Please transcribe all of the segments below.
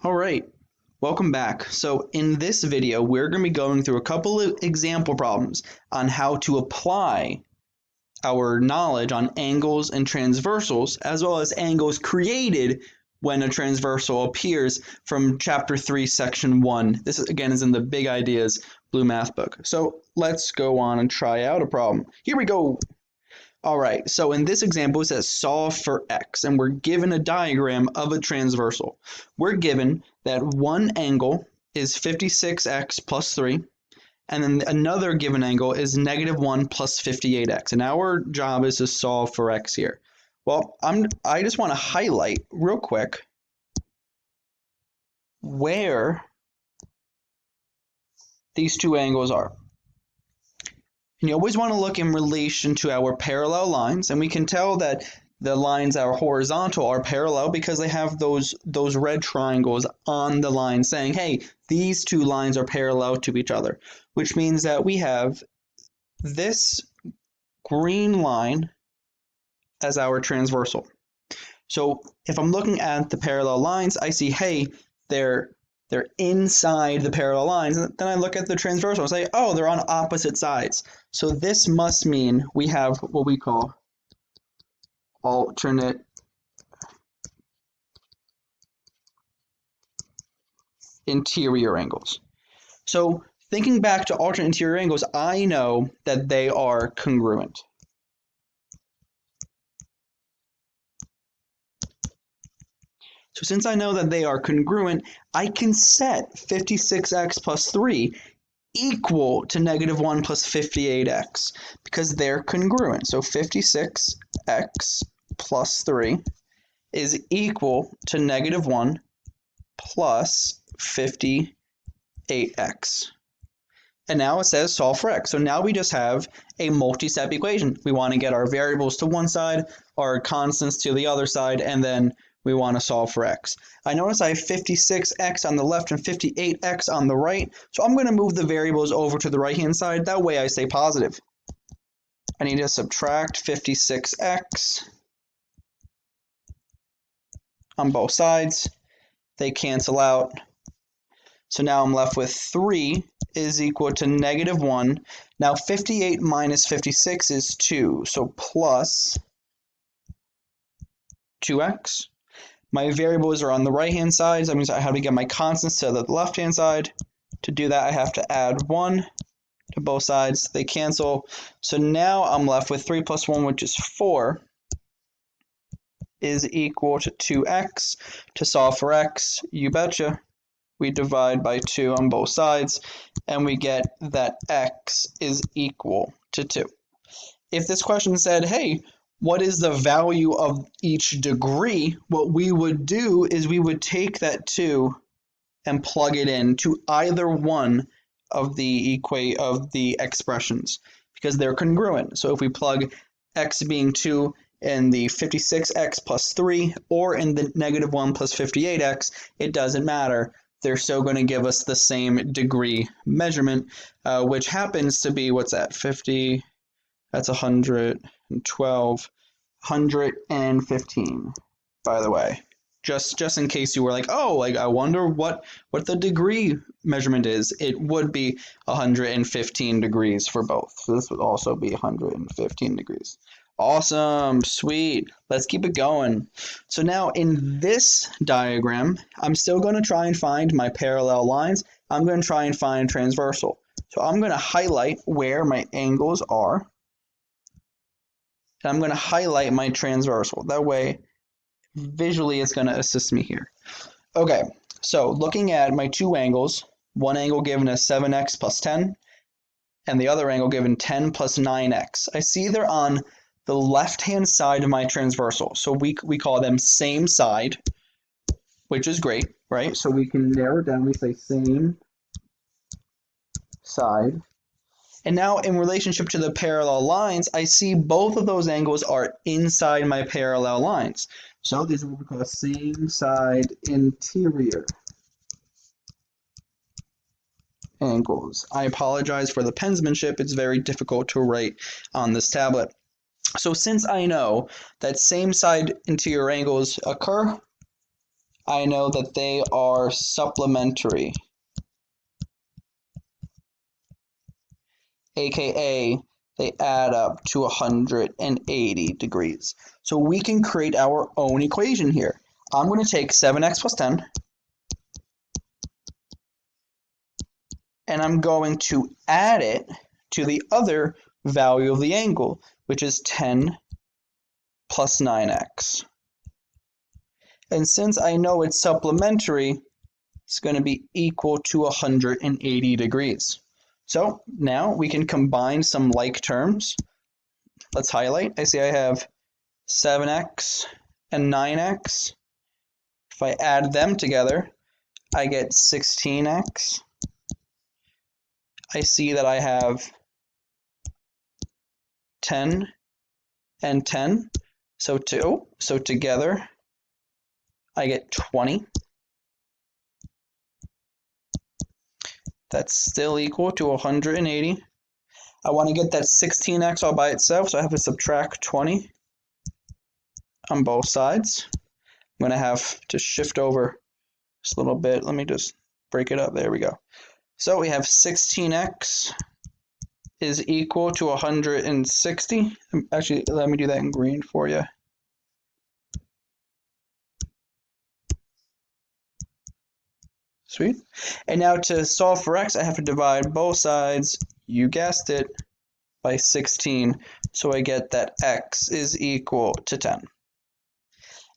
All right, welcome back. So in this video, we're going to be going through a couple of example problems on how to apply our knowledge on angles and transversals, as well as angles created when a transversal appears from Chapter 3, Section 1. This, again, is in the Big Ideas Blue Math book. So let's go on and try out a problem. Here we go. All right, so in this example, it says solve for x, and we're given a diagram of a transversal. We're given that one angle is 56x plus 3, and then another given angle is -1 plus 58x, and our job is to solve for x here. Well, I just want to highlight real quick where these two angles are. And you always want to look in relation to our parallel lines, and we can tell that the lines that are horizontal are parallel because they have those red triangles on the line saying, hey, these two lines are parallel to each other, which means that we have this green line as our transversal. So if I'm looking at the parallel lines, I see, hey, they're inside the parallel lines, and then I look at the transversal and say, oh, they're on opposite sides. So this must mean we have what we call alternate interior angles. So thinking back to alternate interior angles, I know that they are congruent. So since I know that they are congruent, I can set 56x plus 3 equal to -1 plus 58x because they're congruent. So 56x plus 3 is equal to -1 plus 58x. And now it says solve for x. So now we just have a multi-step equation. We want to get our variables to one side, our constants to the other side, and then we want to solve for x. I notice I have 56x on the left and 58x on the right, so I'm going to move the variables over to the right-hand side. That way I stay positive. I need to subtract 56x on both sides. They cancel out. So now I'm left with 3 is equal to -1. Now 58 minus 56 is 2, so plus 2x. My variables are on the right-hand side, so that means I have to get my constants to the left-hand side. To do that, I have to add 1 to both sides. They cancel. So now I'm left with 3 plus 1, which is 4, is equal to 2x. To solve for x, you betcha, we divide by 2 on both sides, and we get that x is equal to 2. If this question said, hey, what is the value of each degree? What we would do is we would take that 2 and plug it into either one of the expressions because they're congruent. So if we plug x being 2 in the 56x plus 3 or in the -1 plus 58x, it doesn't matter. They're still going to give us the same degree measurement, which happens to be, what's that, 50, that's 112, 115, by the way. Just in case you were like, oh, like I wonder what the degree measurement is. It would be 115 degrees for both. So this would also be 115 degrees. Awesome, sweet. Let's keep it going. So now in this diagram, I'm still going to try and find my parallel lines. I'm going to try and find transversal. So I'm going to highlight where my angles are. And I'm going to highlight my transversal. That way, visually, it's going to assist me here. Okay, so looking at my two angles, one angle given as 7x plus 10, and the other angle given 10 plus 9x. I see they're on the left-hand side of my transversal. So we call them same side, which is great, right? So we can narrow it down. We say same side. And now in relationship to the parallel lines, I see both of those angles are inside my parallel lines. So these are what we call same side interior angles. I apologize for the penmanship. It's very difficult to write on this tablet. So since I know that same side interior angles occur, I know that they are supplementary, aka they add up to 180 degrees. So we can create our own equation here. I'm going to take 7x plus 10, and I'm going to add it to the other value of the angle, which is 10 plus 9x. And since I know it's supplementary, it's going to be equal to 180 degrees. So now we can combine some like terms. Let's highlight. I see I have 7x and 9x. If I add them together, I get 16x. I see that I have 10 and 10. So together I get 20. That's still equal to 180. I want to get that 16x all by itself, so I have to subtract 20 on both sides. I'm going to have to shift over just a little bit. Let me just break it up. There we go. So we have 16x is equal to 160. Actually, let me do that in green for you. Sweet. And now to solve for x, I have to divide both sides, you guessed it, by 16. So I get that x is equal to 10.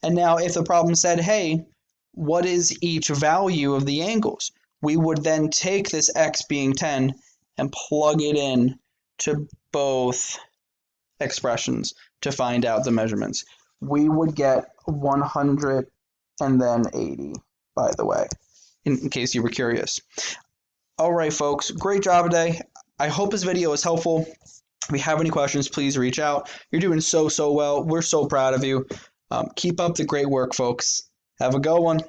And now if the problem said, hey, what is each value of the angles? We would then take this x being 10 and plug it in to both expressions to find out the measurements. We would get 100 and then 80, by the way, in case you were curious. All right, folks, great job today. I hope this video was helpful. If you have any questions, please reach out. You're doing so well. We're so proud of you. Keep up the great work, folks. Have a good one.